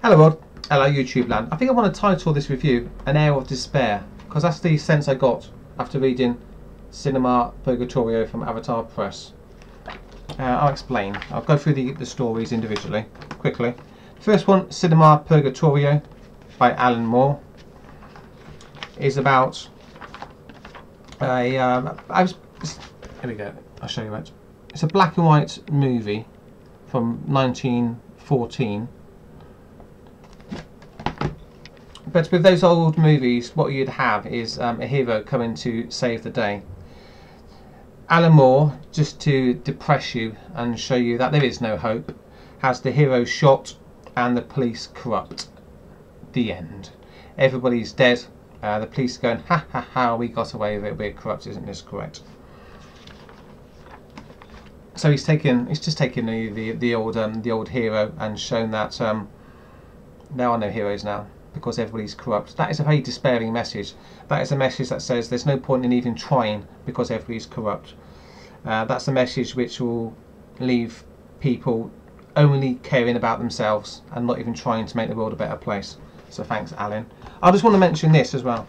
Hello world, hello YouTube land. I think I want to title this review An Air of Despair, because that's the sense I got after reading Cinema Purgatorio from Avatar Press. I'll explain. I'll go through the stories individually, quickly. First one, Cinema Purgatorio by Alan Moore, is about a... here we go, I'll show you it. It's a black and white movie from 1914. But with those old movies, what you'd have is a hero coming to save the day. Alan Moore, just to depress you and show you that there is no hope, has the hero shot and the police corrupt. The end. Everybody's dead. The police are going, ha ha ha, we got away with it, we're corrupt, isn't this correct? So he's just taken the old hero and shown that there are no heroes now, because everybody's corrupt. That is a very despairing message. That is a message that says there's no point in even trying because everybody's corrupt. That's a message which will leave people only caring about themselves and not even trying to make the world a better place. So thanks, Alan. I just want to mention this as well.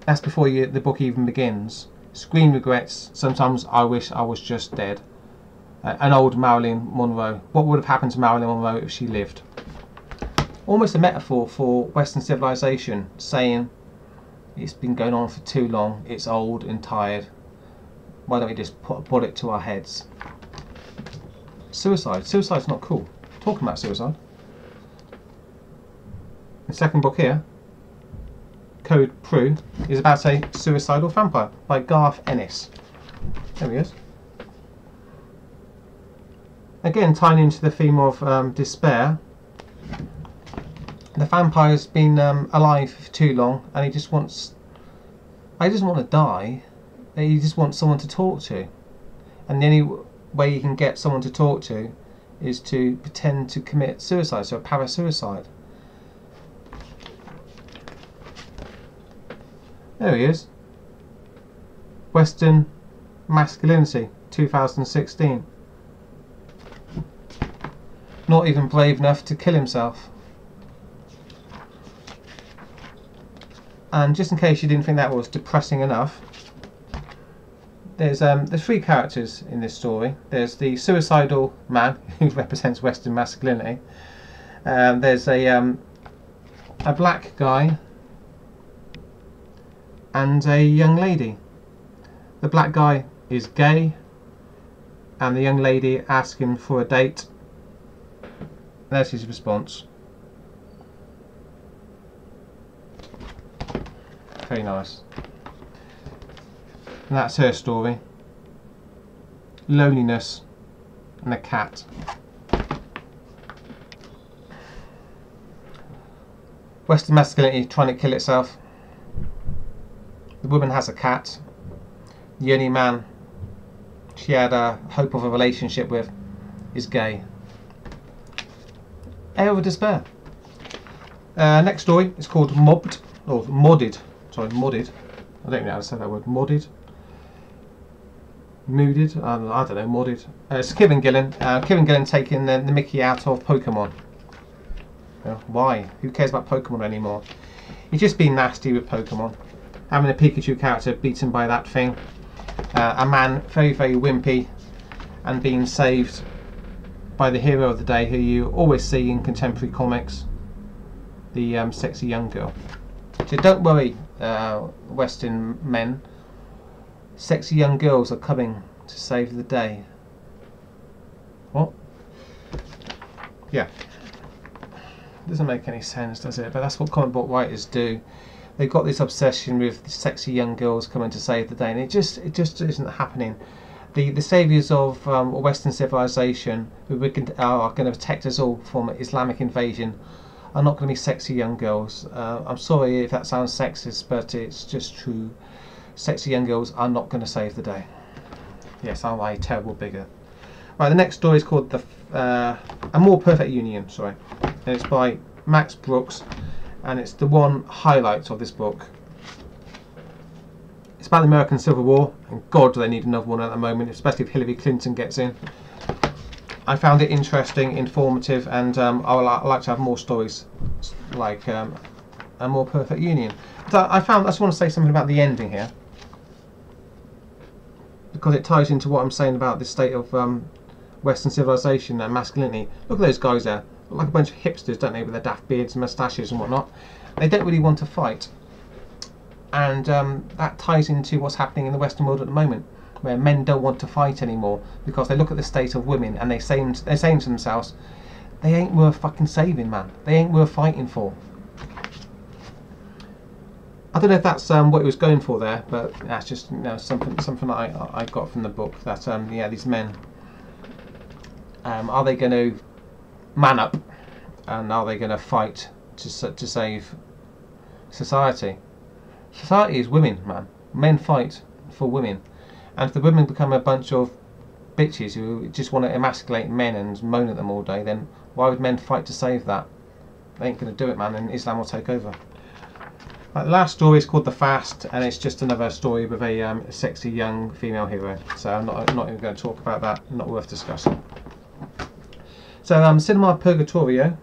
That's before the book even begins. Screen regrets. Sometimes I wish I was just dead. An old Marilyn Monroe. What would have happened to Marilyn Monroe if she lived? Almost a metaphor for Western civilization, saying it's been going on for too long, it's old and tired, why don't we just put a bullet to our heads? Suicide. Suicide's not cool. Talking about suicide. The second book here, Code Prue, is about a suicidal vampire by Garth Ennis. There he is. Again, tying into the theme of despair. The vampire's been alive for too long, and he doesn't want to die. He just wants someone to talk to, and the only way you can get someone to talk to is to pretend to commit suicide, so a parasuicide. There he is. Western Masculinity, 2016. Not even brave enough to kill himself. And just in case you didn't think that was depressing enough, there's three characters in this story. There's the suicidal man who represents Western masculinity. There's a black guy and a young lady. The black guy is gay, and the young lady asks him for a date. There's his response. Very nice. And that's her story. Loneliness and a cat. Western masculinity trying to kill itself. The woman has a cat. The only man she had a hope of a relationship with is gay. Air of Despair. Next story is called Mobbed, or Modded. Sorry, Modded. I don't know how to say that word. Modded. Mooded. I don't know. Modded. It's Kieran Gillen. Kieran Gillen taking the Mickey out of Pokemon. Why? Who cares about Pokemon anymore? He's just being nasty with Pokemon. Having a Pikachu character beaten by that thing. A man very, very wimpy and being saved by the hero of the day, who you always see in contemporary comics. The sexy young girl. So don't worry, Western men. Sexy young girls are coming to save the day. What? Yeah. Doesn't make any sense, does it? But that's what comic book writers do. They've got this obsession with sexy young girls coming to save the day, and it just isn't happening. The saviours of Western civilization, who are going to protect us all from Islamic invasion, are not going to be sexy young girls. I'm sorry if that sounds sexist, but it's just true. Sexy young girls are not going to save the day. Yes, I'm a terrible bigot. Right, the next story is called A More Perfect Union. Sorry, and it's by Max Brooks, and it's the one highlight of this book. It's about the American Civil War, and God, do they need another one at the moment, especially if Hillary Clinton gets in. I found it interesting, informative, and I would like to have more stories like A More Perfect Union. But I just want to say something about the ending here, because it ties into what I'm saying about the state of Western civilization and masculinity. Look at those guys there, look like a bunch of hipsters, don't they, with their daft beards and moustaches and whatnot. They don't really want to fight, and that ties into what's happening in the Western world at the moment, where men don't want to fight anymore because they look at the state of women and they're saying to themselves, they ain't worth fucking saving, man. They ain't worth fighting for. I don't know if that's what he was going for there, but that's just something that I got from the book. That yeah, these men, are they going to man up, and are they going to fight to save society? Society is women, man. Men fight for women, and if the women become a bunch of bitches who just want to emasculate men and moan at them all day, then why would men fight to save that? They ain't going to do it, man, and Islam will take over. The last story is called The Fast, and it's just another story with a sexy young female hero. So I'm not even going to talk about that. Not worth discussing. So Cinema Purgatorio.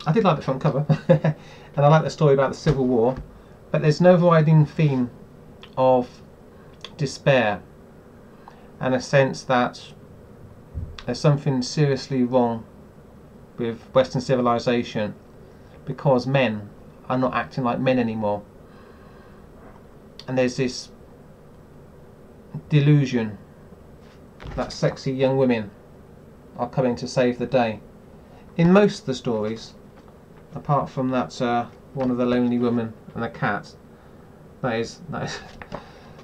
I did like the front cover, and I like the story about the Civil War, but there's no overriding theme of despair and a sense that there's something seriously wrong with Western civilization because men are not acting like men anymore, and there's this delusion that sexy young women are coming to save the day. In most of the stories, apart from that one of the lonely women and a cat, that is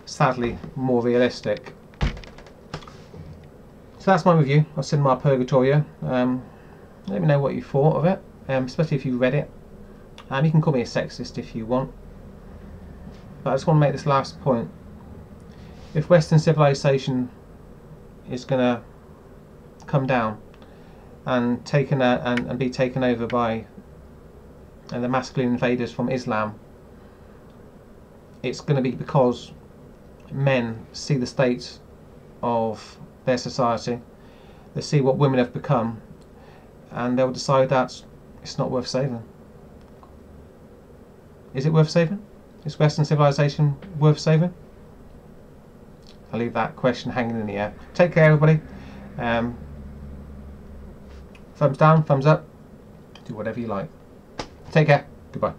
sadly more realistic. So that's my review of Cinema Purgatorio. Let me know what you thought of it, especially if you read it. You can call me a sexist if you want, but I just want to make this last point. If Western civilization is going to come down and be taken over by the masculine invaders from Islam, it's going to be because men see the state of their society, they see what women have become, and they'll decide that it's not worth saving. Is it worth saving? Is Western civilization worth saving? I'll leave that question hanging in the air. Take care, everybody. Thumbs down, thumbs up. Do whatever you like. Take care. Goodbye.